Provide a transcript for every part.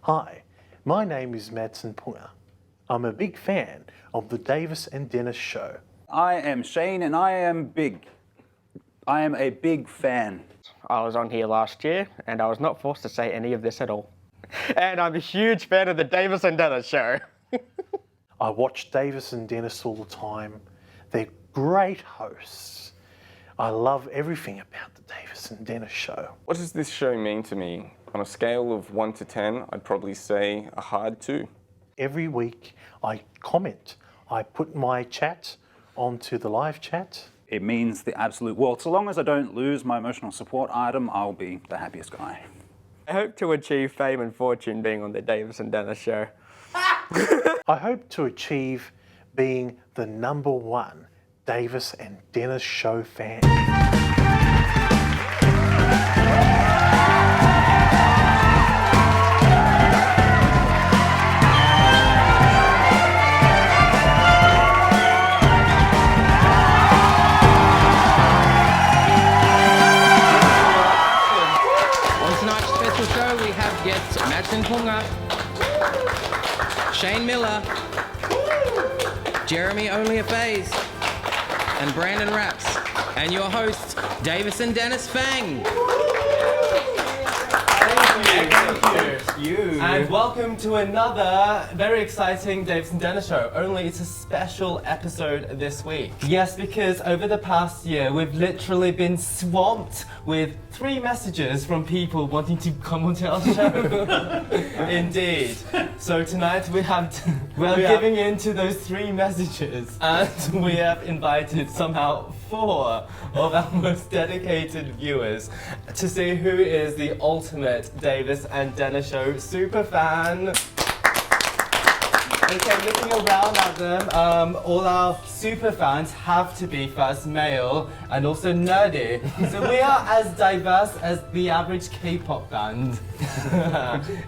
Hi, my name is Madsen Punga. I'm a big fan of the Davis and Dennis show. I am Shane and I am a big fan. I was on here last year and I was not forced to say any of this at all. And I'm a huge fan of the Davis and Dennis show. I watch Davis and Dennis all the time. They're great hosts. I love everything about the Davis and Dennis show. What does this show mean to me? On a scale of 1 to 10, I'd probably say a hard 2. Every week I comment. I put my chat onto the live chat. It means the absolute world. So long as I don't lose my emotional support item, I'll be the happiest guy. I hope to achieve fame and fortune being on the Davis and Dennis show. I hope to achieve being the #1 Davis and Dennis show fan. Madsen Punga, Shane Miller, Jeremy Only a Phase, and Brandon Raps, and your hosts, Davis and Dennis Fang. Thank you. And welcome to another very exciting Davis and Dennis show. Only it's a special episode this week. Yes, because over the past year, we've literally been swamped with 3 messages from people wanting to come onto our show. Indeed. So tonight we are giving in to those 3 messages, and we have invited somehow 4 of our most dedicated viewers to see who is the ultimate Davis and Dennis show super fan. Okay, looking around at them, all our super fans have to be first male and also nerdy. So we are as diverse as the average K-pop band.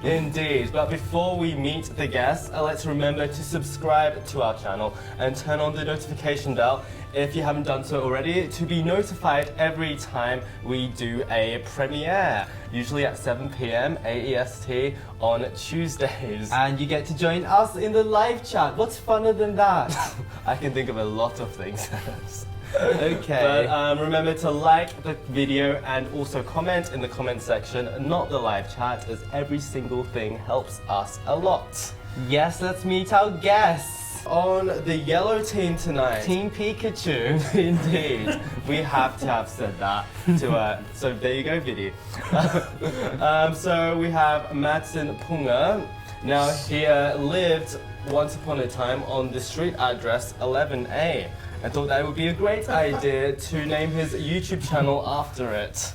Indeed. But before we meet the guests, let's remember to subscribe to our channel and turn on the notification bell if you haven't done so already, to be notified every time we do a premiere, usually at 7 p.m. AEST on Tuesdays. And you get to join us in the live chat. What's funner than that? I can think of a lot of things. Okay. But remember to like the video and also comment in the comment section, not the live chat, as every single thing helps us a lot. Yes, let's meet our guests. On the yellow team tonight, Team Pikachu. Indeed, we have to have said that to so there you go, Viddy. So we have Madsen Punga. Now he lived once upon a time on the street address 11A. I thought that would be a great idea to name his YouTube channel after it.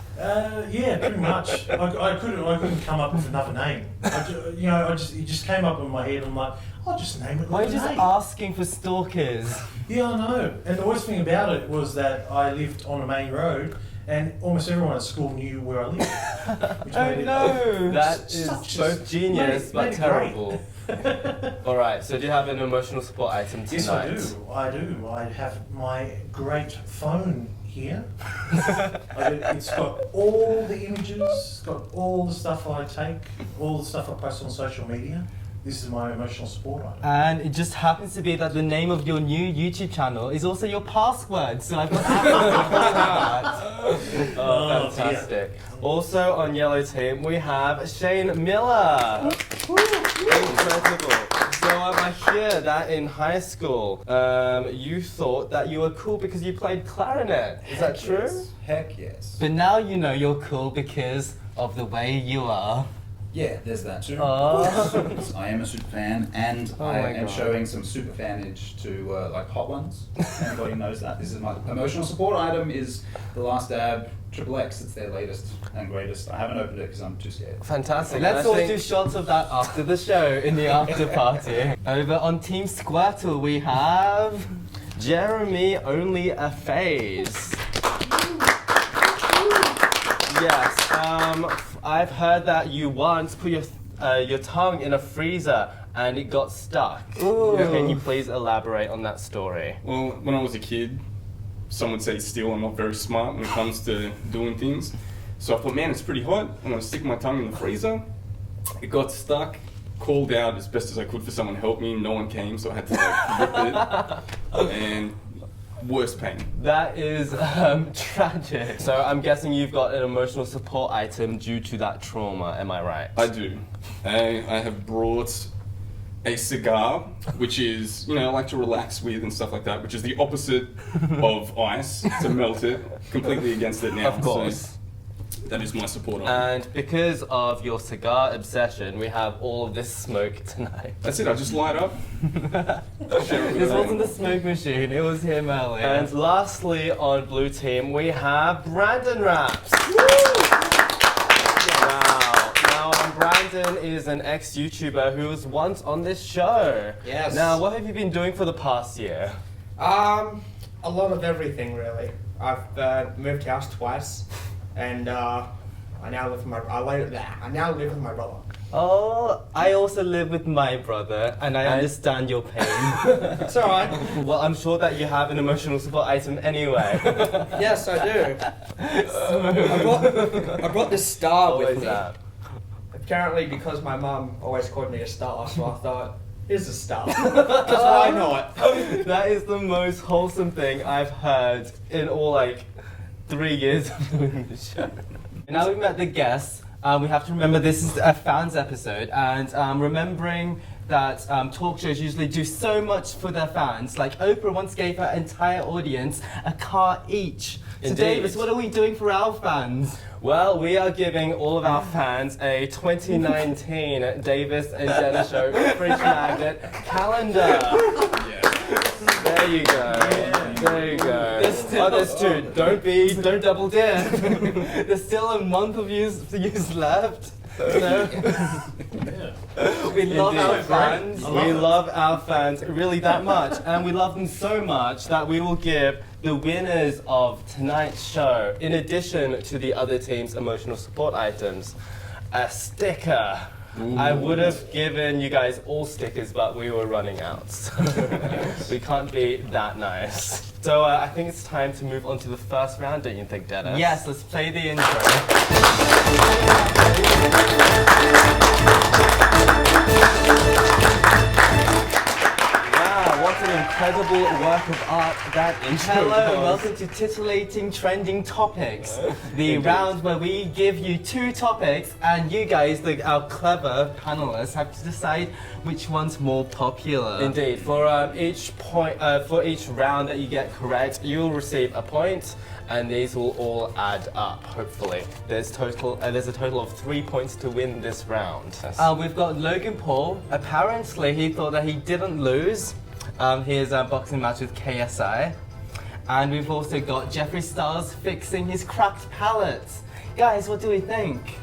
Yeah, pretty much. I couldn't come up with another name. It just came up in my head. I'm like, I'll just name it. Why are you just asking for stalkers? Yeah, I know. And the worst thing about it was that I lived on a main road, and almost everyone at school knew where I lived. Which made that is both genius but terrible. Alright, so do you have an emotional support item tonight? Yes, I do. I have my great phone here. It's got all the images, it's got all the stuff I take, all the stuff I post on social media. This is my emotional support item. And it just happens to be that the name of your new YouTube channel is also your password, so I've got access to that. Oh, fantastic. Yeah. Also on yellow team, we have Shane Miller. Incredible. So I hear that in high school, you thought that you were cool because you played clarinet. Is that true? Yes. Heck yes. But now you know you're cool because of the way you are. Yeah, there's that too. Oh. I am a super fan, and I am showing some super fanage to like hot ones. Everybody knows that. This is my emotional support item. Is The Last Dab XXX. It's their latest and greatest. I haven't opened it because I'm too scared. Fantastic. Let's all do shots of that after the show in the after party. Over on Team Squirtle we have Jeremy Only a Phase. Yes. I've heard that you once put your tongue in a freezer and it got stuck. Ooh. Can you please elaborate on that story? Well, when I was a kid, some would say still I'm not very smart when it comes to doing things. So I thought, man, it's pretty hot. I'm gonna stick my tongue in the freezer. It got stuck called out as best as I could for someone to help me. No one came, so I had to like rip it. And worst pain. That is tragic. So I'm guessing you've got an emotional support item due to that trauma, am I right? I do. I have brought a cigar, which is, you know, I like to relax with and stuff like that, which is the opposite of ice, to melt it. Completely against it now. Of course. So that is my support item. And because of your cigar obsession, we have all of this smoke tonight. That's it, I just light up. This wasn't the smoke machine, it was him earlier. And lastly, on blue team, we have Brandon Raps. Now, Brandon is an ex-YouTuber who was once on this show. Yes. Now, what have you been doing for the past year? A lot of everything, really. I've moved house twice, and I now live with my brother. Oh, I also live with my brother, and I understand your pain. It's all right. Well, I'm sure that you have an emotional support item anyway. Yes, I do. I brought this star What with is me. that? Apparently, because my mum always called me a star, so I thought, here's a star. Because why not? That is the most wholesome thing I've heard in all 3 years of doing the show. Now we've met the guests, we have to remember this is a fans episode, and remembering that talk shows usually do so much for their fans. Like Oprah once gave her entire audience a car each. So Indeed. Davis, what are we doing for our fans? Well, we are giving all of our fans a 2019 Davis and Jenna Show fridge magnet calendar. There you go. There you go. There's two. Don't double dare. There's still a month of use left. No. We love our fans. We love our fans really that much, and we love them so much that we will give the winners of tonight's show, in addition to the other team's emotional support items, a sticker. I would have given you guys all stickers, but we were running out. So we can't be that nice. So I think it's time to move on to the first round, don't you think, Dennis? Yes, let's play the intro. Wow, what an incredible work of art that intro Hello, and welcome to Titillating Trending Topics, the round where we give you 2 topics and you guys, our clever panelists, have to decide which one's more popular. Indeed, for each round that you get correct, you'll receive a point, and these will all add up, hopefully. There's a total of 3 points to win this round. We've got Logan Paul. Apparently, he thought that he didn't lose his boxing match with KSI. And we've also got Jeffree Stars fixing his cracked palate. Guys, what do we think?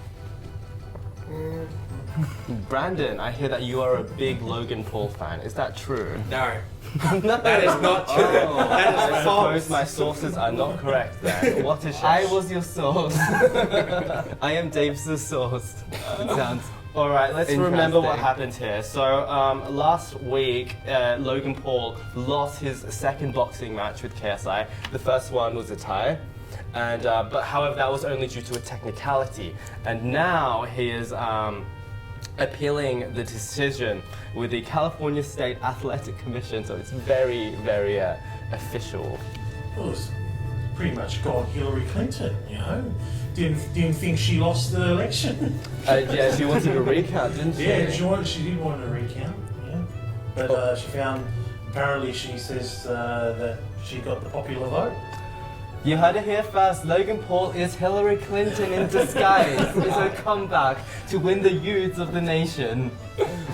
Brandon, I hear that you are a big Logan Paul fan. Is that true? No. No, that is not true. That is I suppose my sources are not correct then. What is I was your source. I am Davis's source. It sounds. All right, let's remember what happened here. So last week, Logan Paul lost his second boxing match with KSI. The first one was a tie. And, but however, that was only due to a technicality. And now he is appealing the decision with the California State Athletic Commission, so it's very, very official. Well, it's pretty much got Hillary Clinton, you know. Didn't think she lost the election. Yeah, she wanted a recount, didn't she? Yeah, she did want a recount, yeah. But she found, apparently she says that she got the popular vote. You heard it here first. Logan Paul is Hillary Clinton in disguise. It's a comeback to win the youth of the nation.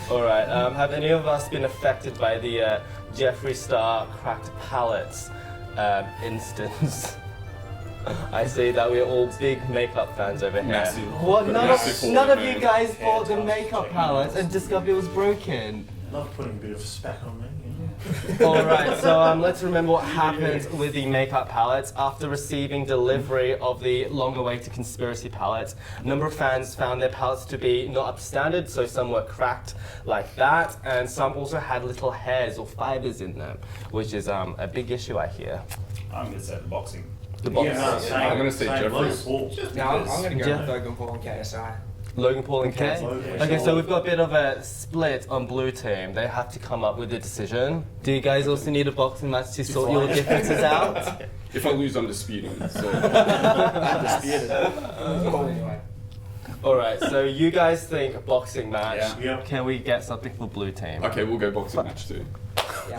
All right. Have any of us been affected by the Jeffree Star cracked palates instance? I see that we're all big makeup fans over here. Massive. What? None of you guys bought the makeup palette and discovered it was broken. Love putting a bit of spec on me. Alright, so let's remember what happened with the makeup palettes. After receiving delivery of the long-awaited conspiracy palettes, a number of fans found their palettes to be not up to standard, so some were cracked like that, and some also had little hairs or fibers in them, which is a big issue, I hear. I'm going to say the boxing. The boxing. Yeah, I'm going to say Jeffree. No, I'm going to go with Logan Paul and KSI. Logan Paul and Kay? Logan. Okay, so we've got a bit of a split on blue team. They have to come up with a decision. Do you guys also need a boxing match to sort your differences out? If I lose, I'm disputing. So. Alright, so you guys think a boxing match. Yeah. Yep. Can we get something for blue team? Okay, we'll go boxing match too.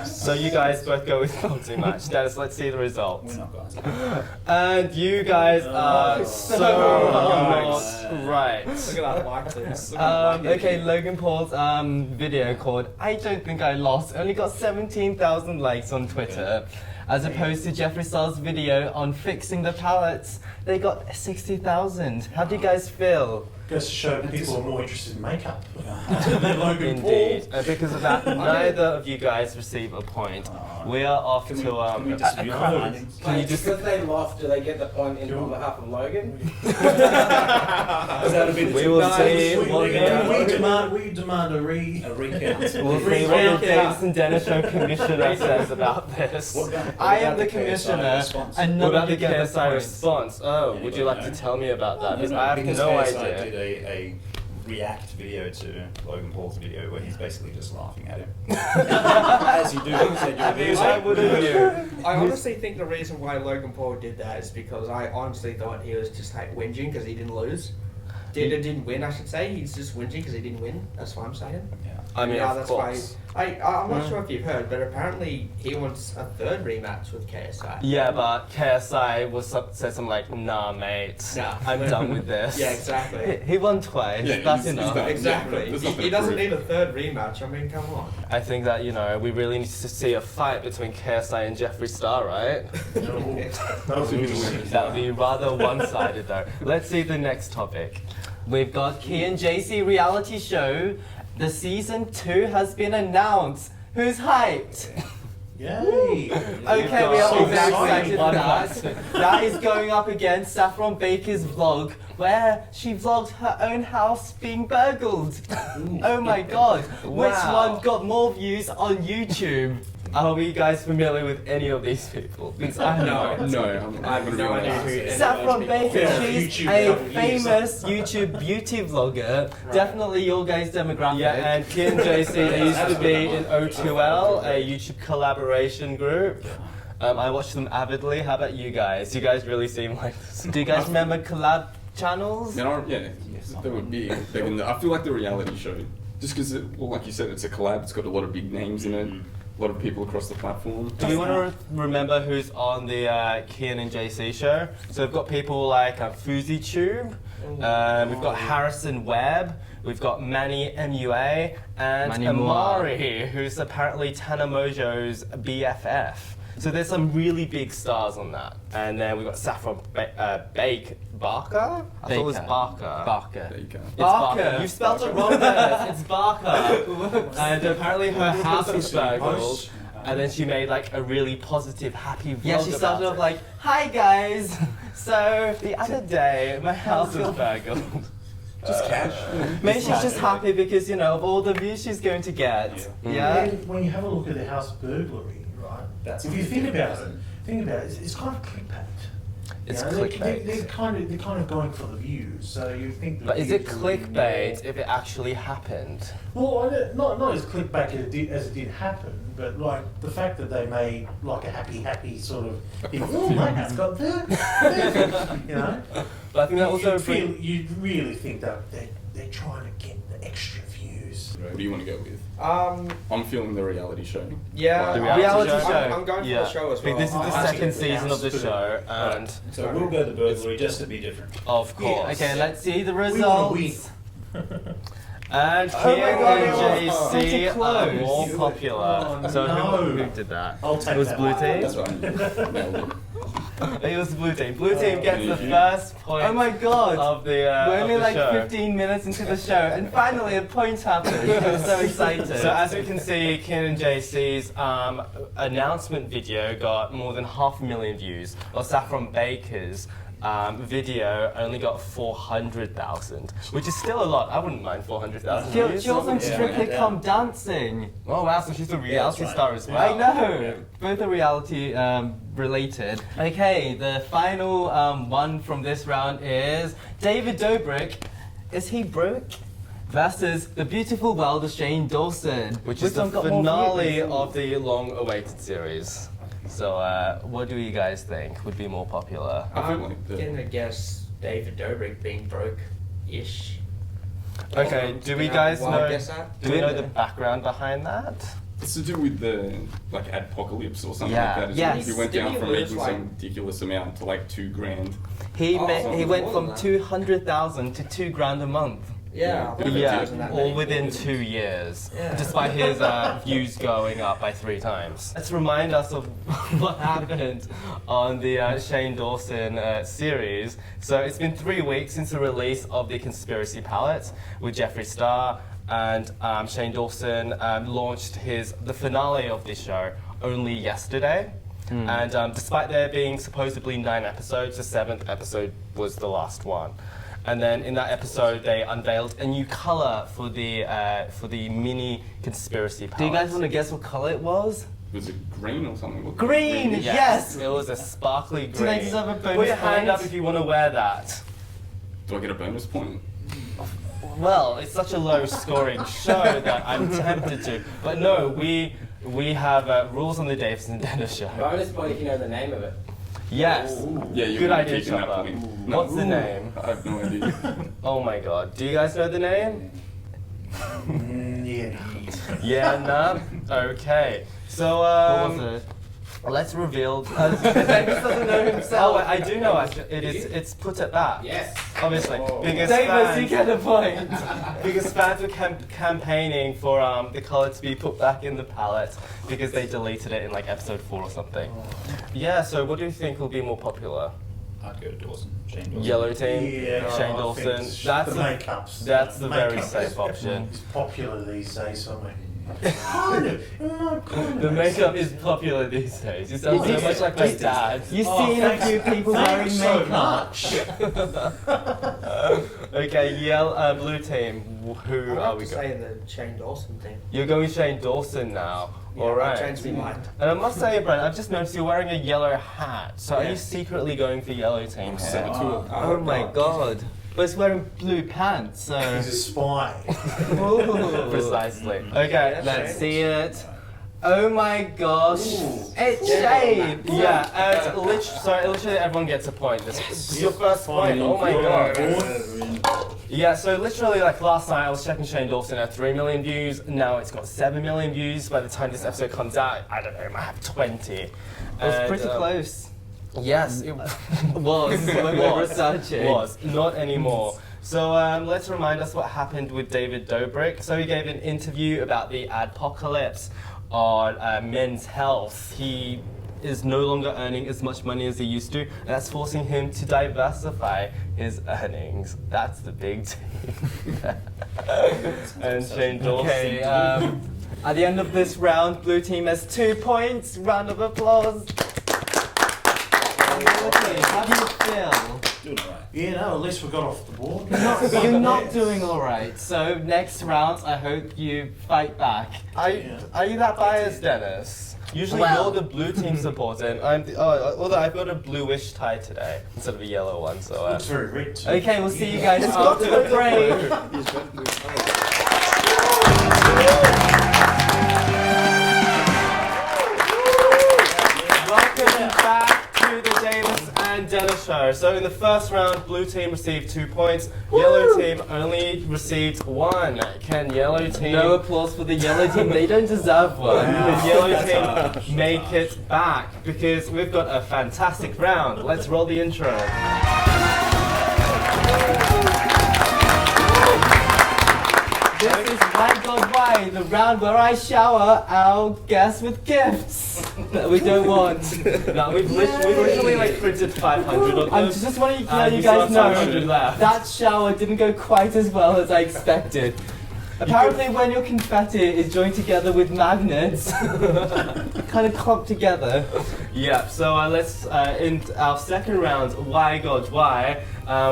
So you guys both go with boxing match. Dennis, let's see the results. We're not guys. And you guys are so not right. Look at that like this. Okay, Logan Paul's video called I Don't Think I Lost only got 17,000 likes on Twitter. As opposed to Jeffree Stars' video on fixing the pallets, they got 60,000. How do you guys feel? Goes to show people are more interested in makeup than Logan Indeed. Paul. And because of that, neither of you guys receive a point. We are off to Can we dispute our findings? Can you just Because they lost, do they get the point in on behalf of Logan? we will see what We demand a recount. We'll see what the Davidson Dennis Show commissioner says about this. I am the commissioner, and What none about of you the get the KSI point. response? Oh, would you like to tell me about that? Because I have Because no KSI idea. did a react video to Logan Paul's video where he's basically just laughing at him. As you do, he said you're a loser. I honestly think the reason why Logan Paul did that is because I honestly thought he was just like whinging because he didn't lose. Didn't win, I should say. He's just whinging because he didn't win. That's what I'm saying. Yeah. I mean, Yeah, of that's course. why. I'm not sure if you've heard, but apparently he wants a third rematch with KSI. Yeah, but KSI said something like, nah, mate, Nah. I'm done with this. Yeah, exactly. He won twice, Yeah, that's he's enough. done. Exactly. There's He, nothing he to doesn't prove. need a third rematch. I mean, come on. I think that, we really need to see a fight between KSI and Jeffree Star, right? That would be rather one-sided though. Let's see the next topic. We've got Kian JC reality show. The season 2 has been announced. Who's hyped? Yay! Okay, we are all very excited for that. That is going up against Saffron Baker's vlog, where she vlogged her own house being burgled. Oh my god, which one got more views on YouTube? Are we guys familiar with any of these people? Because I know. No, I have no idea who it is. Saffron Baker, Yeah, she's YouTube a company. famous YouTube beauty vlogger. Definitely your guys' demographic. Yeah, and Kian JC used to be in O2L, a YouTube collaboration group. I watch them avidly. How about you guys? You guys really seem like this. Do you guys remember collab channels? Yeah, they were big. I feel like the reality show, just because, well, like you said, it's a collab. It's got a lot of big names in it. A lot of people across the platform. Do we want to remember who's on the Kian and JC show? So we've got people like FuziTube, we've got Harrison Webb, we've got Manny MUA, and Manny Amari, who's apparently Tana Mojo's BFF. So there's some really big stars on that. And then we've got Saffron Barker? I thought it was Barker. Barker. There you go. It's Barker. You spelled it wrong there. It's Barker. And apparently her house was burgled. And then she made like a really positive, happy vlog. Yeah, she started off like, "Hi guys, so the other day my house was burgled." Just cash. Maybe she's just happy because of all the views she's going to get. Yeah. When you have a look at the house burglary, right? That's if you think about it, it's kind of clickbait. It's They're clickbait. kind of going for the views. So you think. The But is it views will be clickbait more- if it actually happened? Well, not as clickbait as it did happen, but like the fact that they made like a happy sort of thing. Oh, my house got there. But I think that also You really think that they're trying to get the extra views. What do you want to go with? I'm feeling the reality show. Yeah, The reality show. I'm going for the show as well. This is the I second think season of the it's show, and So we'll go the burglary just to be different. of course. Okay, let's see the We want to results. win. And Oh my Kian God, and it's JC pretty are close. more popular. Oh, So no. who did that? I'll take It was that. Blue Team. That's right. Nailed it. It was Blue Team. Blue Team gets the thank you. first point. Oh my God. Of the We're of only the like show. 15 minutes into the show, and finally a point happened. I'm so excited. So as you can see, Kian and JC's announcement video got more than 500,000 views, while Saffron Baker's video only got 400,000, which is still a lot. I wouldn't mind 400,000 views. She was on Strictly Come Dancing. Oh wow, so she's a reality star as well. I know. Both are reality related. Okay, the final one from this round is David Dobrik Is He Broke? Versus The Beautiful World of Shane Dawson, which is the one got more finale views? of the long-awaited series. So, what do you guys think would be more popular? I'm gonna guess David Dobrik being broke-ish. Okay, do we guys Wild know? guess that? Do we know the background behind that? It's to do with the like Adpocalypse or something Yeah. like that. Yes. He went Didn't down he from lose, making like- some ridiculous amount to like $2,000. He Oh, went more from than that. 200,000 to $2,000 a month. Yeah. I think Yeah, it wasn't that all many. within 2 years, Yeah. despite his views going up by 3 times. Let's remind us of what happened on the Shane Dawson series. So it's been 3 weeks since the release of the Conspiracy Palette with Jeffree Star, and Shane Dawson launched the finale of this show only yesterday. And despite there being supposedly 9 episodes, the 7th episode was the last one. And then in that episode, they unveiled a new color for the mini Conspiracy Palette. Do you guys want to guess what color it was? Was it green or something? Green, yes! It was a sparkly green. Do they deserve a bonus Put your hand point? up if you want to wear that. Do I get a bonus point? Well, it's such a low-scoring show that I'm tempted to. But no, we have rules on the Davis and Dennis show. Bonus point if you know the name of it. Yes. Yeah, you're Good gonna idea, keep in that Chopper. point. What's the name? I have no idea. Oh my god. Do you guys know the name? Yeah. Yeah, no? Okay. So, What was it? let's reveal. Davis doesn't know himself. Oh, I do know. It's put at that. Yes. Obviously. Biggest Davis, you fans, get a point. because fans were campaigning for the color to be put back in the palette because they deleted it in like episode 4 or something. Yeah. So, what do you think will be more popular? I'd go to Dawson. Shane Dawson. Yellow team, Yeah, Shane I Dawson. think That's the the makeups. that's the very Makeup safe is- option. It's popular these days, I mean. Kind of. The makeup is popular these days. You sound so much like my dad. You've Oh, seen a thanks- few people wearing Thanks so makeup. much. Okay, blue team. Who I'd are have we to going? say the Shane Dawson thing. You're going Shane Dawson now. Yeah, All I right. changed my mind. And I must say, Brent, I've just noticed you're wearing a yellow hat. So are Yeah. you secretly going for yellow team here? Oh my god. But it's wearing blue pants, so. He's a spy. Precisely. Okay, Let's see it. Oh my gosh. It's Shane! Yeah, and literally everyone gets a point. This is your first point. Oh my god. Yeah, so literally like last night I was checking Shane Dawson at 3 million views. Now it's got 7 million views. By the time this episode comes out, I don't know, it might have 20. It was pretty close. Yes, it Was when we were researching. was not anymore. So let's remind us what happened with David Dobrik. So he gave an interview about the adpocalypse on men's health. He is no longer earning as much money as he used to, and that's forcing him to diversify his earnings. That's the big team. And Shane Dawson. Okay, at the end of this round, blue team has 2 points. Round of applause. Okay, how do you feel? Doing alright. Yeah, no, at least we got off the board. You're not doing alright, so next round I hope you fight back. Are you that biased, Dennis? Usually Well- you're the blue team supporter, and I'm the, although I've got a bluish tie today instead of a yellow one, so Looks very red too. Okay, we'll see you guys after the break. welcome back to the Davis and Dennis show. So in the first round, blue team received 2 points, yellow team only received 1. Can yellow team... No applause for the yellow team, they don't deserve one. Can yellow team make it back? Because we've got a fantastic round. Let's roll the intro. This is Why God Why, the round where I shower our guests with gifts that we don't want. No, we've literally like printed 500 of them. I just want to let And you we still guys have 500 know left. that shower didn't go quite as well as I expected. Apparently, when your confetti is joined together with magnets, kind of clump together. Yeah, so let's, in our second round, Why God Why,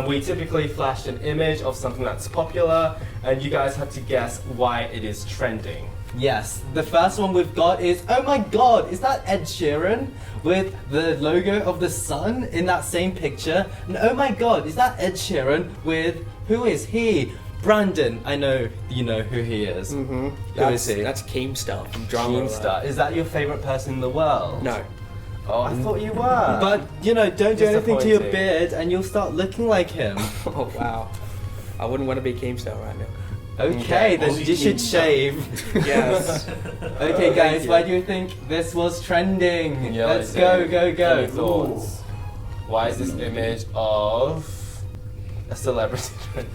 we typically flash an image of something that's popular, and you guys have to guess why it is trending. Yes, the first one we've got is, oh my god, is that Ed Sheeran with the logo of the sun in that same picture? And oh my god, is that Ed Sheeran with, who is he? Brandon, I know you know who he is. Mm-hmm. Who is he? That's Keemstar from Drama. Keemstar. Is that your favourite person in the world? No. Oh, I thought you were. But, you know, don't do anything to your Disappointing. beard and you'll start looking like him. Oh wow. I wouldn't want to be Keemstar right now. Okay, then Aussie you should Keemstar. shave. Yes. Okay guys, why do you think this was trending? Yeah, Let's like, go. Any thoughts? Why is this image of a celebrity trending?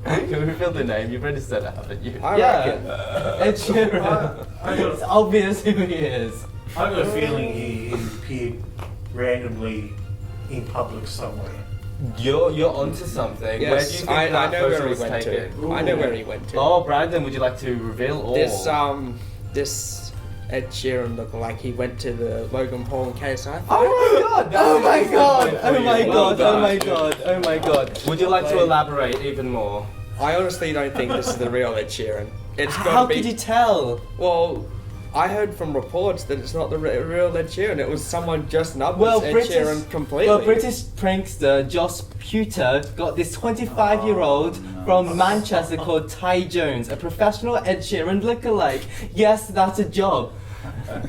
Can we reveal the name? You've already said it, haven't you? I Yeah, reckon. Ed Sheeran. It's obvious who he is. I've got a feeling he appeared randomly in public somewhere. You're onto something. Where do you Yes, think I that know photo where he was went taken? to. I know where he went to. Oh, Brandon, would you like to reveal all? This Ed Sheeran looked like he went to the Logan Paul and KSI. Oh my god! Oh my god! Oh my Well god! Oh done. my god! Oh my god! Would you like to elaborate even more? I honestly don't think this is the real Ed Sheeran. It's got How to be. could you tell? Well, I heard from reports that it's not the real Ed Sheeran. It was someone dressed up Well, as Ed British, Sheeran completely. well, British prankster Josh Pewter got this 25-year-old from Manchester called Ty Jones, a professional Ed Sheeran lookalike. Yes, that's a job.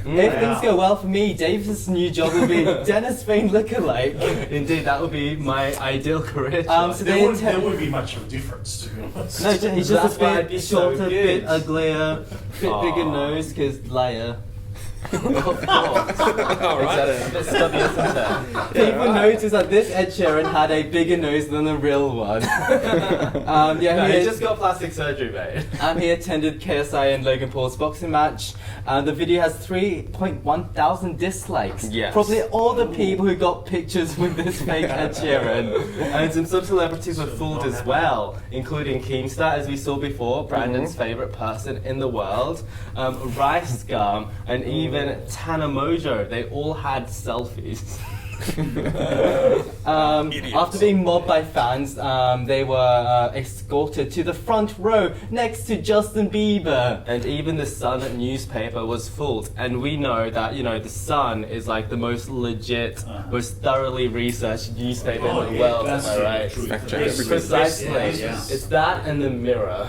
If things go well for me, Davis' new job will be Dennis Fain lookalike. Indeed, that would be my ideal career. So There they wouldn't be much of a difference, to be honest. No, he's That's just why a I'd be bit so shorter, good. bit uglier, bit bigger Aw. nose, because liar. Of course. Alright. A bit stubby, isn't it? People noticed that this Ed Sheeran had a bigger nose than the real one. No, he he just got plastic surgery, mate. He attended KSI and Logan Paul's boxing match. The video has 3.1 thousand dislikes. Yes. Probably all the people who got pictures with this fake Ed Sheeran. And some celebrities were fooled as well, including Keemstar, as we saw before, Brandon's favourite person in the world, Rice Gum, and even Tana Mojo. They all had selfies. After being mobbed by fans, they were escorted to the front row next to Justin Bieber. And even the Sun newspaper was fooled. And we know that, you know, the Sun is like the most legit, most thoroughly researched newspaper in the world, am I right? Fact check Yes, everybody. Precisely. yes. It's that and the Mirror.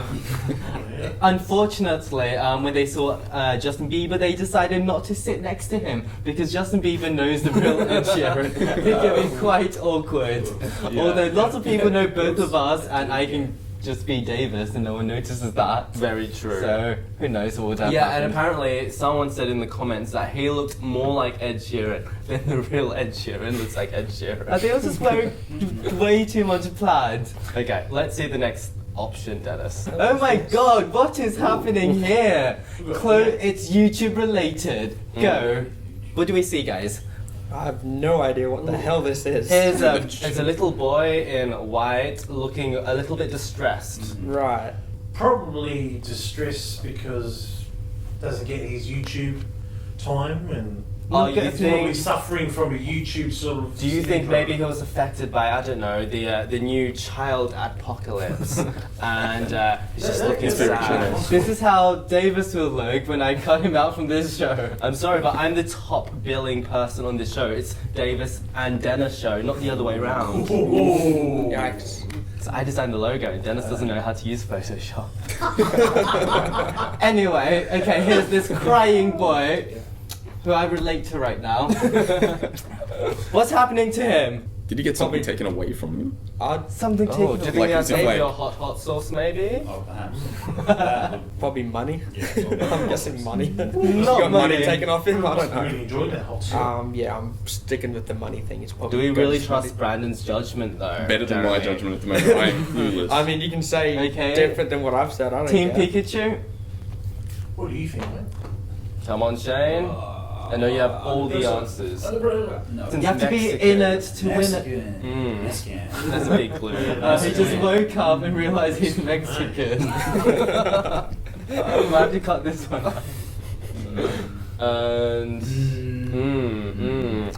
Unfortunately, when they saw Justin Bieber, they decided not to sit next to him because Justin Bieber knows the real Ed Sheeran. It can be quite awkward. Although lots of people know both of us, and I can just be Davis and no one notices that. Very true. So, who knows what would have Yeah, happened. and apparently someone said in the comments that he looked more like Ed Sheeran than the real Ed Sheeran looks like Ed Sheeran. I think I was just wearing way too much plaid. Okay, let's see the next option, Dennis. Oh my god, what is happening here? It's YouTube related. Go. What do we see, guys? I have no idea what the hell this is. Here's It's a little boy in white looking a little bit distressed. Right. Probably distressed because doesn't get his YouTube time and Oh, Look you at probably think? suffering from a YouTube sort of. Do you think syndrome. maybe he was affected by, I don't know, the new child apocalypse, and he's just looking That's very sad? This is how Davis will look when I cut him out from this show. I'm sorry, but I'm the top billing person on this show. It's Davis and Dennis show, not the other way around. Yikes. So I designed the logo, and Dennis doesn't know how to use Photoshop. Anyway, okay, here's this crying boy who I relate to right now. What's happening to him? Did you get something taken away from him? Something Oh, taken do you think Like, that's is it maybe like- your hot sauce, maybe? Oh, perhaps. Probably money. Yeah, I'm guessing money. Not Got money money. taken off him. I don't I really know. enjoyed that whole song. Yeah, I'm sticking with the money thing. It's Do probably we goes really to trust money. Brandon's judgment, though? Better than my Jeremy? judgment at the moment. I'm clueless. I mean, you can say Okay. different than what I've said. I don't Team care. Pikachu? What do you think, man? Come on, Shane. I know you have all the answers. No. Since You have to be Mexican. in it to win it. Mexican. Mexican. That's a big clue. He just woke up and realized he's Mexican. We'll have to cut this one out. And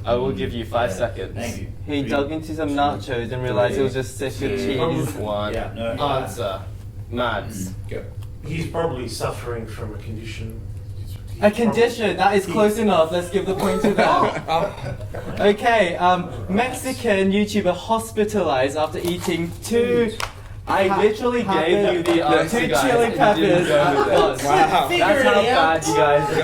I will give you 5 seconds. Thank you. He dug into some nachos and realized it was just sick of cheese. One Yeah, no. answer. Mads. Go. He's probably suffering from a condition. A condition, that is close enough. Let's give the point to that. Okay, Mexican YouTuber hospitalized after eating two. I literally gave you the answer, Two guys, chili and you peppers. didn't go with it. Wow. That's how bad you guys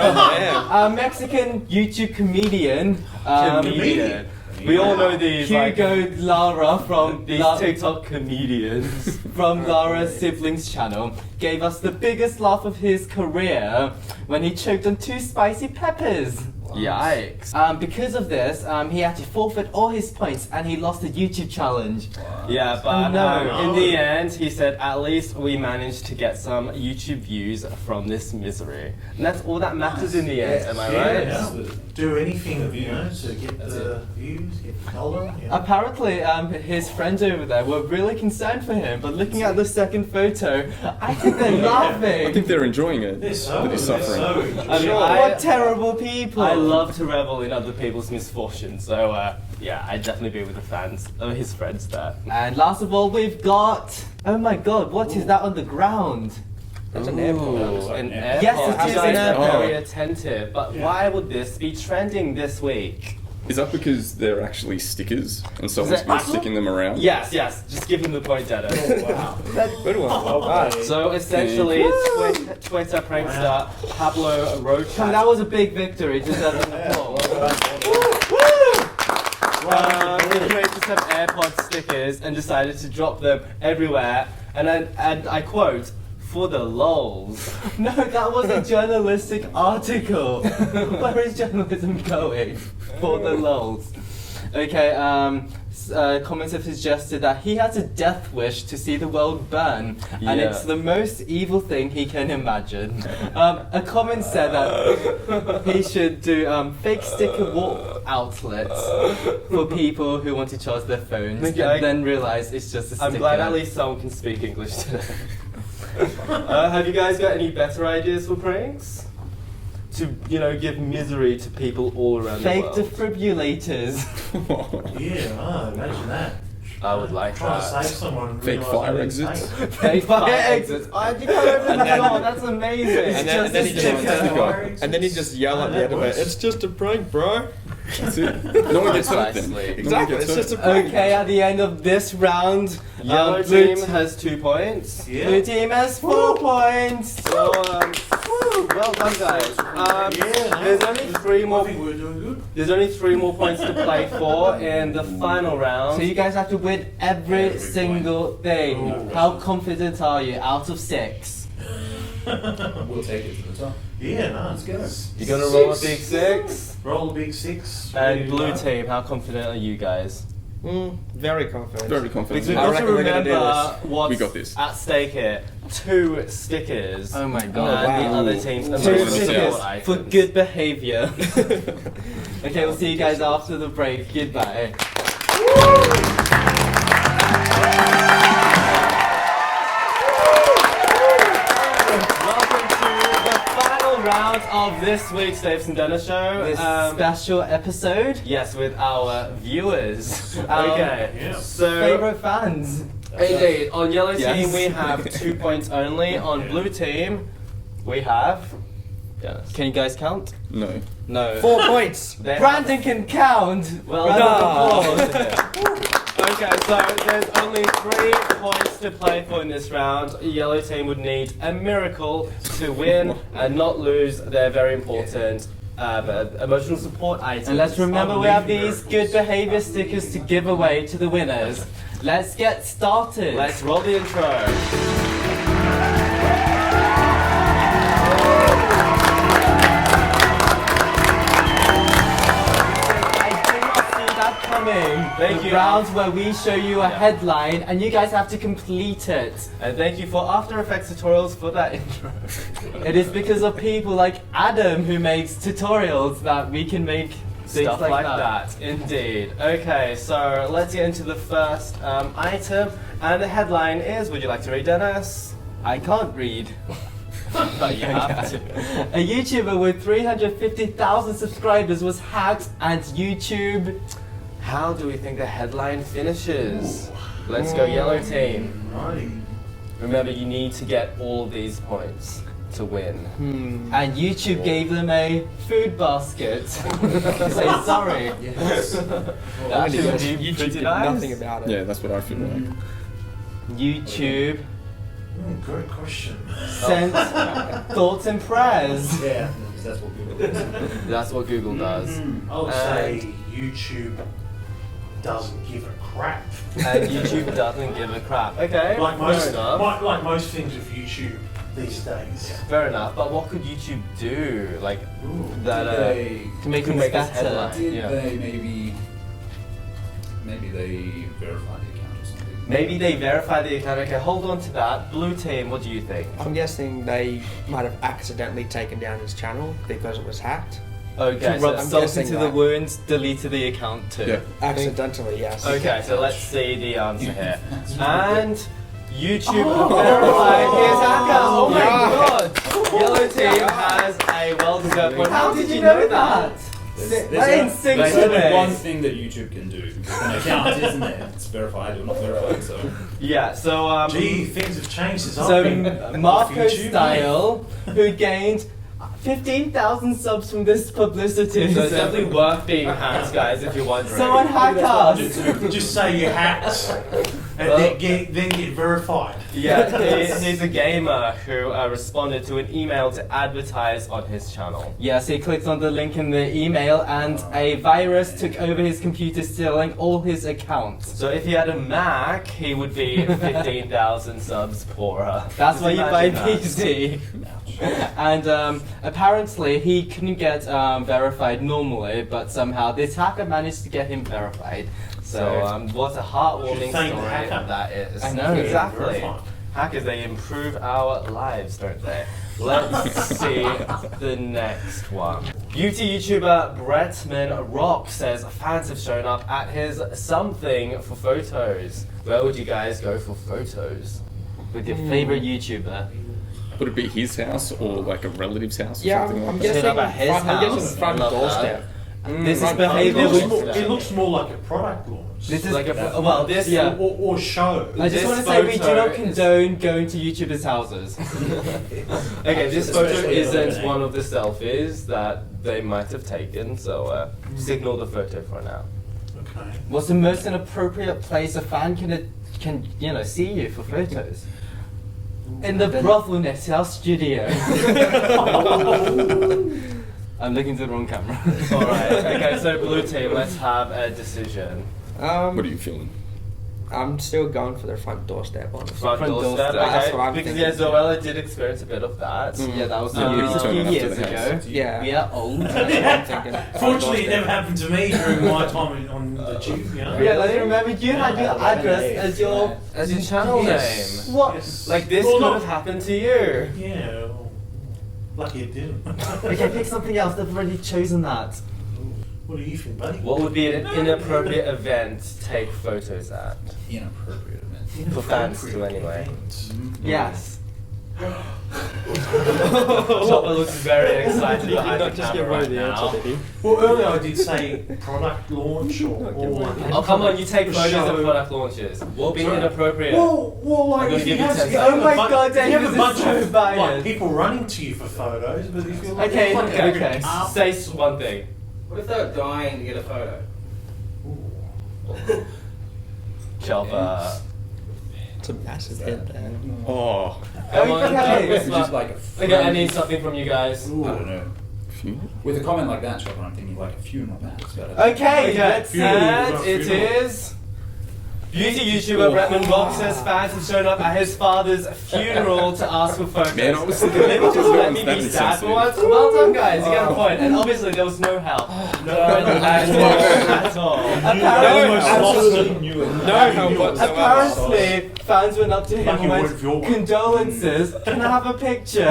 are. Mexican YouTube comedian. Comedian. We all know these Hugo Lara from these TikTok comedians. from Lara's siblings channel gave us the biggest laugh of his career when he choked on 2 spicy peppers. Yikes. Because of this, he had to forfeit all his points and he lost the YouTube challenge. Yeah, but no. in the end, he said, at least we managed to get some YouTube views from this misery. And that's all that matters in the end, am I right? Yeah. Do anything, to get the views, get the dollar. Yeah. Apparently, his friends over there were really concerned for him, but looking at the second photo, I think they're laughing. I think they're enjoying it. They're so, But he's suffering. What terrible people! I love to revel in other people's misfortune, so yeah, I'd definitely be with the fans, his friends there. And last of all, we've got. Oh my god, what is that on the ground? That's an airport. An airport. Yes, it You is guys an are airport. very attentive, but why would this be trending this week? Is that because they're actually stickers and someone's that been Apple? sticking them around? Yes, just give him the point, Dennis. Good one. So essentially, Twitter prankster Pablo Rocha. That was a big victory, deserving applause. He created some AirPod stickers and decided to drop them everywhere. And I quote, for the lols. No, that was a journalistic article. Where is journalism going? For the lols. Okay, comments have suggested that he has a death wish to see the world burn, and Yeah. it's the most evil thing he can imagine. A comment said that he should do fake sticker wall outlets for people who want to charge their phones, Okay. and then realize it's just a sticker. I'm glad at least someone can speak English today. Have you guys got any better ideas for pranks? To, give misery to people all around Fake the world. defibrillators. Yeah, imagine that. I would like Trying that. to save someone. Fake realise fire they exits. didn't take Fake fire exits. Oh, you can't open the door. That's amazing. And then he just it. and then he just yell at the end of it. It's just a prank, bro. That's it. No one gets hurt then. Precisely. Exactly. It's just a prank. Okay, at the end of this round, Yellow blue team has 2 points. Blue team has 4 points. So, well done, guys. There's only 3 I more. think we're doing good. There's only 3 more points to play for in the final round. So you guys have to win every single thing. Ooh. How confident are you? Out of 6. We'll take it to the top. Yeah, no. Let's go. You're gonna roll a big 6. Roll a big 6. And ready to blue go. team, how confident are you guys? Very confident. Very confident. We've I got to reckon we're gonna do remember this. what's We got this. at stake here. 2 stickers. Oh my And god. the other team's Two emotional stickers support items. for good behavior. Okay, we'll see you guys after the break. Goodbye. Welcome to the final round of this week's Davis and Dennis show. This special episode. Yes, with our viewers. Okay, Yeah. so Favorite fans. indeed, on yellow Yes. team we have 2 points only. On blue team, we have. Dennis. Can you guys count? No. No. 4 points. They have- Brandon can count. Well Round of done. applause. Okay, so there's only 3 points to play for in this round. Yellow team would need a miracle to win and not lose their very important emotional support items. And let's remember we have these good behavior stickers to give away to the winners. Let's get started. Let's roll the intro. I did not see that coming. Thank you. round where we show you a headline and you guys have to complete it. And thank you for After Effects tutorials for that intro. It is because of people like Adam who makes tutorials that we can make things Stuff like that. Indeed. Okay, so let's get into the first item. And the headline is, would you like to read, Dennis? I can't read. But you have to. A YouTuber with 350,000 subscribers was hacked and YouTube. How do we think the headline finishes? Let's go yellow team. Righty. Remember, you need to get all of these points to win. And YouTube gave them a food basket. Say sorry. Yes. That's YouTube pretty did nice. nothing about it. Yeah, that's what I feel like. YouTube Great question. sent thoughts and prayers. Yeah, that's what Google does. That's what Google does. I would say YouTube doesn't give a crap. And YouTube doesn't give a crap. Okay, Like fair most, enough. like most things with YouTube these days. Fair enough, but what could YouTube do? Like, Ooh. that They, To make could things make this better. headline. did Yeah. they maybe they verify the account or something? Maybe they verify the account. Okay, hold on to that. Blue team, what do you think? I'm guessing they might have accidentally taken down his channel because it was hacked. Okay, Rub so, salt guessing into the that. wounds, deleted the account too. Yeah. Accidentally, yes. okay, so let's see the answer here. And YouTube verified his hacker. Oh my god! Yellow team has a well-deserved point. How did you know that? We're in sync There's only today. one thing that YouTube can do. If an account isn't there, it's verified or not verified, so... Yeah, so Gee, things have changed since I've So been Marco off YouTube. Style, who gained 15,000 subs from this publicity. so it's definitely worth being hacked, guys, if you're wondering. Someone hacked us. Just say you hacked and then get verified. Yeah, he's a gamer who responded to an email to advertise on his channel. Yes, he clicked on the link in the email and a virus took over his computer, stealing all his accounts. So if he had a Mac, he would be 15,000 subs poorer. That's Just why you buy imagine that. PC. And apparently he couldn't get verified normally, but somehow this hacker managed to get him verified. So what a heartwarming Should thank the story hacker. that is. I know. Exactly. Verified. Hackers, they improve our lives, don't they? Let's see the next one. Beauty YouTuber Bretman Rock says fans have shown up at his something for photos. Where would you guys go for photos? With your favorite YouTuber. Would it be his house or like a relative's house or Yeah, something I'm like that? guessing up at his front, I'm house. guessing front Love that. doorstep. This is It behavior looks, we... it looks more like a product launch. This is Like a, well, well, this yeah. Or show. I just This want to say we do photo not is- condone going to YouTubers' houses. Okay, this photo Especially isn't illuminating. one of the selfies that they might have taken, so signal the photo for now. Okay. What's the most inappropriate place a fan can see you for photos? In the brothel next to our studio. I'm looking to the wrong camera. Alright, okay, so blue team, let's have a decision. What are you feeling? I'm still going for their front doorstep, honestly. Front Front doorstep, doorstep, okay? that's what I'm because thinking. yeah, Zoella did experience a bit of that. Yeah, that was Yeah, a you few turn up years to the ago. house. Yeah. We are old. That's what I'm thinking. Front Fortunately, it doorstep. never happened to me during my time on the tube, you know? Yeah, like remember you had your address as your As your channel Yes. name. what? Yes. Like this Well, could not- have happened to you. Yeah, well, lucky it didn't. Okay, pick something else. They've already chosen that. What do you think, buddy? What would be an inappropriate event to take photos at? Inappropriate event. For fans to anyway. Yes. Chopper looks very excited Did behind the not just camera give away right the now. answer, did he? Well, earlier I did say product launch or Oh come on, you take a photos show. of product launches. What would be Sorry. inappropriate? Well, like I'm gonna if you give you have, 10 if you have seconds. Oh my a God, if you have David, a this bunch is so of biased. like, people running to you for photos, but if you're like, Okay, like, okay. Say one thing. What if they're dying to get a photo? Chopper. It's a massive hit there. Oh, Come on, Okay. Which is like a Okay, I need something from you guys. I don't know. funeral? With a comment like that, Chopper, I'm thinking like a funeral perhaps. But Okay, Okay, let's see. and it is Beauty YouTuber Bretman Rock says fans have shown up at his father's funeral to ask for photos. Man, I was So thinking, maybe just let me that be is sad for sensitive. once. Well done, guys. You get a point. And obviously there was no help. No help at all. No help whatsoever. Apparently, fans went up to him Lucky and word of your went, word. condolences, can I have a picture?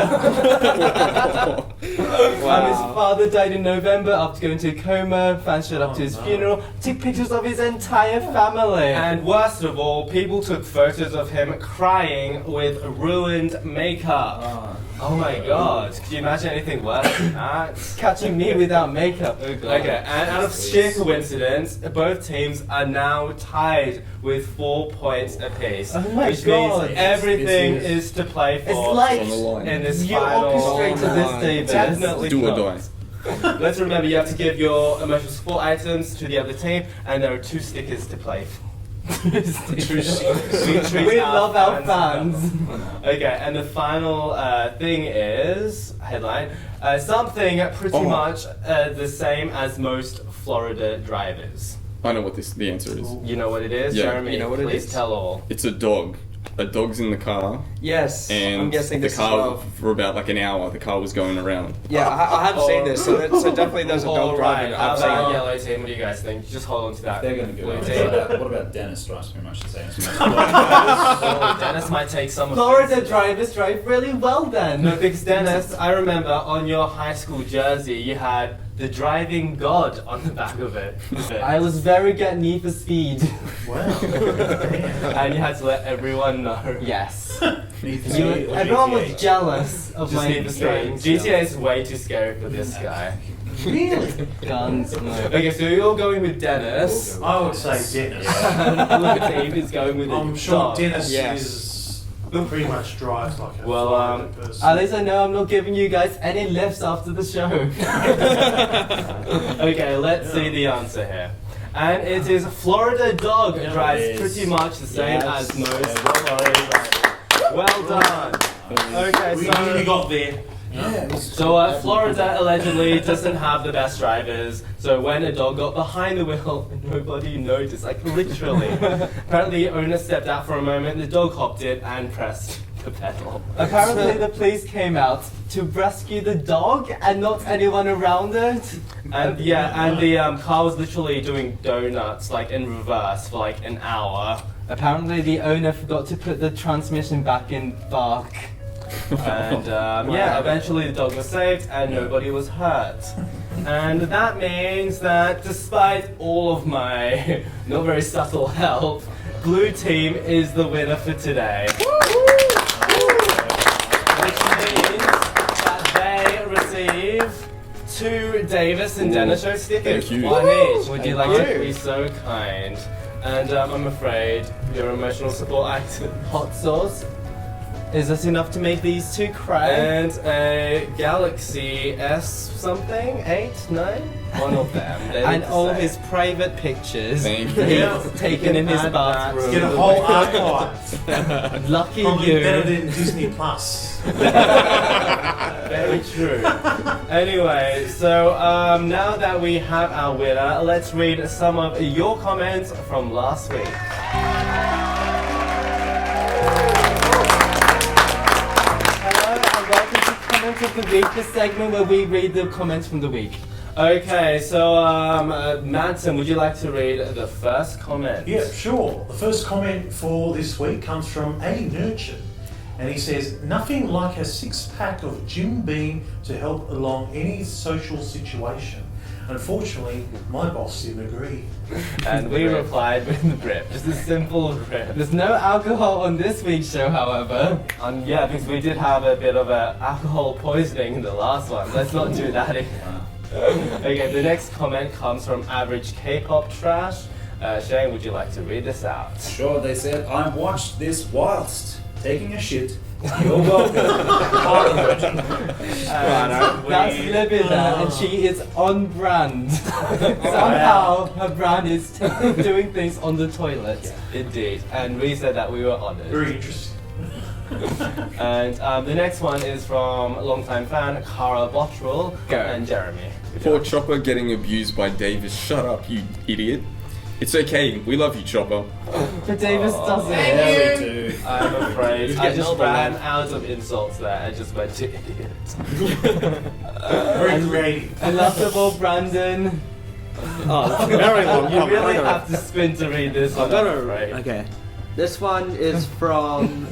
And his father died in November after going into a coma. Fans showed up to his funeral, took pictures of his entire family. And worst of all, people took photos of him crying with ruined makeup. Oh my god, could you imagine anything worse than that? Catching me without makeup. Oh god. Okay, and out of sheer coincidence, both teams are now tied with 4 points apiece. Oh my which god. means everything is to play for. It's like on the line. in this you final. orchestrated this, Davis. Definitely Do or not. die. Let's remember you have to give your emotional support items to the other team, and there are 2 stickers to play. We love our fans. Okay, and the final thing is headline something pretty much the same as most Florida drivers. I know what the answer is. You know what it is, Yeah. Jeremy? You know what it please is? tell all. It's a dog. A dog's in the car, Yes, and I'm guessing the this car as well. for about like an hour. The car was going around. Yeah, I have seen this, so definitely there's a dog All driving right, it. how I've seen about it. yellow team? What do you guys think? Just hold on to that. They're going to go. blue What team. about Dennis drives pretty much the same? Oh, Dennis might take some. Florida drivers drive really well then. No, because Dennis, I remember on your high school jersey you had the driving god on the back of it. I was very good at Need for Speed. Wow. And you had to let everyone know. Yes. GTA or Everyone was GTA? jealous of Just my need to say, driving GTA is way too scary for this guy. Really? guns. No. Okay, so you're going with Dennis. I would say Dennis. Blue team is going with I'm a sure dog. Dennis Yes. is pretty much drives like a Well, Florida person. At least I know I'm not giving you guys any lifts after the show. Okay, let's see the answer here. And it is Florida dog Yeah, drives it is. pretty much the same Yes. as most Florida drivers. Well done. Okay, we so really got there. So Florida allegedly doesn't have the best drivers. So when a dog got behind the wheel, nobody noticed, like literally. Apparently the owner stepped out for a moment, the dog hopped in and pressed the pedal. Apparently the police came out to rescue the dog and not anyone around it. And yeah, and the car was literally doing donuts like in reverse for like an hour. Apparently the owner forgot to put the transmission back in park. And yeah, eventually the dog was saved and nobody was hurt. And that means that despite all of my not very subtle help, blue team is the winner for today. Which means that they receive 2 Davis and Dennis show stickers. Thank you. One each. Would you like Thank to you. be so kind? And I'm afraid your emotional support item. Hot sauce. Is this enough to make these 2 cry? And a Galaxy S something, 8, 9? One of them. They And need to all say. his private pictures Thank you. he's taken in his Add bathroom. Get a whole archive. Lucky Probably better you. than Disney Plus. Very true. Anyway, so now that we have our winner, let's read some of your comments from last week. Hello and welcome to Comments of the Week, the segment where we read the comments from the week. Okay, so Manson, would you like to read the first comment? Yeah, sure. The first comment for this week comes from A. Nurture. And he says, nothing like a 6-pack of Jim Beam to help along any social situation. Unfortunately, my boss didn't agree. And we replied with the rip, just a simple rip. There's no alcohol on this week's show, however. Yeah, because we did have a bit of alcohol poisoning in the last one. Let's not do that again. Okay, the next comment comes from Average K-pop Trash. Shane, would you like to read this out? Sure, they said, I watched this whilst taking a shit. You're welcome. That's Libby there, and she is on brand. Somehow her brand is doing things on the toilet. Indeed, and we said that we were honoured. Very interesting. And the next one is from longtime fan Cara Bottrell and Jeremy. Poor Chopper getting abused by Davis. Shut up, you idiot. It's okay. We love you, Chopper. But Davis doesn't. Yeah, we do. I'm afraid. I getting just older ran now. out of insults there. I just went to idiot. Very creative. And last of all, Brandon. Oh, that's very long. You really have to spin to read this one. I'm afraid. Okay. This one is from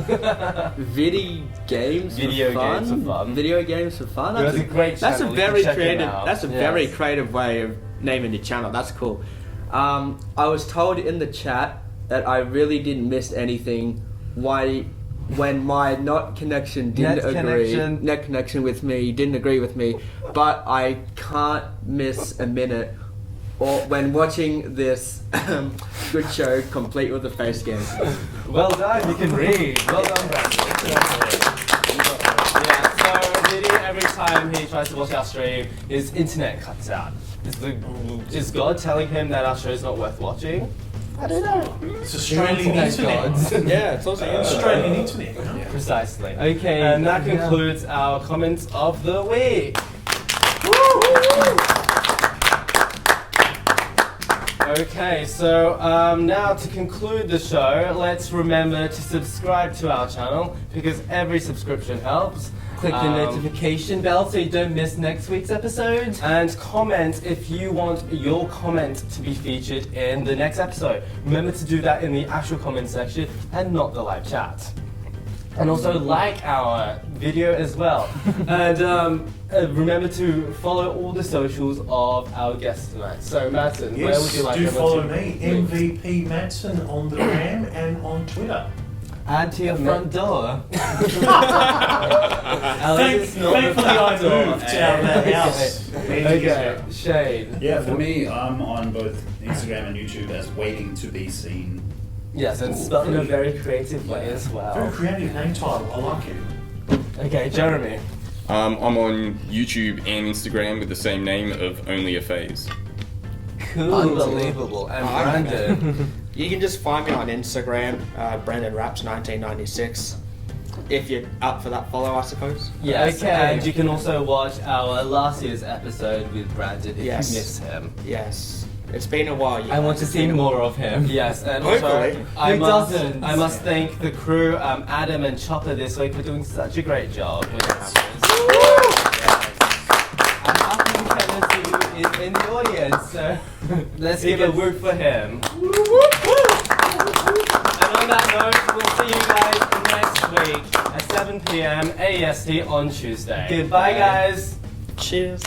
Video Games Video for Fun. Games for Fun. Video Games for Fun. It was a great That's a channel. You can very check it creative. out. That's a very Yes. creative way of naming your channel. That's cool. I was told in the chat that I really didn't miss anything. When my net connection didn't net connection with me didn't agree with me, but I can't miss a minute. Or when watching this good show, complete with the face game. Well done, you can read. Well done, Brandon. Yeah, so really every time he tries to watch our stream, his internet cuts out. Is God telling him that our show is not worth watching? I don't know. It's Australian internet. Yeah, it's also Australian internet. You know? Precisely. Okay, and that concludes our comments of the week. Okay, so now to conclude the show, let's remember to subscribe to our channel because every subscription helps. Click the notification bell so you don't miss next week's episode. And comment if you want your comment to be featured in the next episode. Remember to do that in the actual comment section and not the live chat. And also like our video as well. And remember to follow all the socials of our guests tonight. So Madsen, where would you like do everyone follow to me, MVP Madsen, on the gram and on Twitter. Add to your front door. Thankfully, I moved out of that house. Okay, Shane. Yeah, for me, I'm on both Instagram and YouTube as Waiting to Be Seen. Yes, and spelled in a very creative way as well. Very creative name title, I like it. Okay, Jeremy. I'm on YouTube and Instagram with the same name of Only a Phase. Cool. Unbelievable. And Brandon. You can just find me on Instagram, Brandon Raps 1996. If you're up for that follow, I suppose. Yes, and you can also watch our last year's episode with Brandon if you miss him. Yes. It's been a while. I want to see more of him. Yes, and also I must thank the crew, Adam and Chopper this week for doing such a great job with the cameras. And Martin Kennedy is in the audience, so let's give a whoop for him. And on that note, we'll see you guys next week at 7 p.m. AEST on Tuesday. Goodbye, guys. Cheers.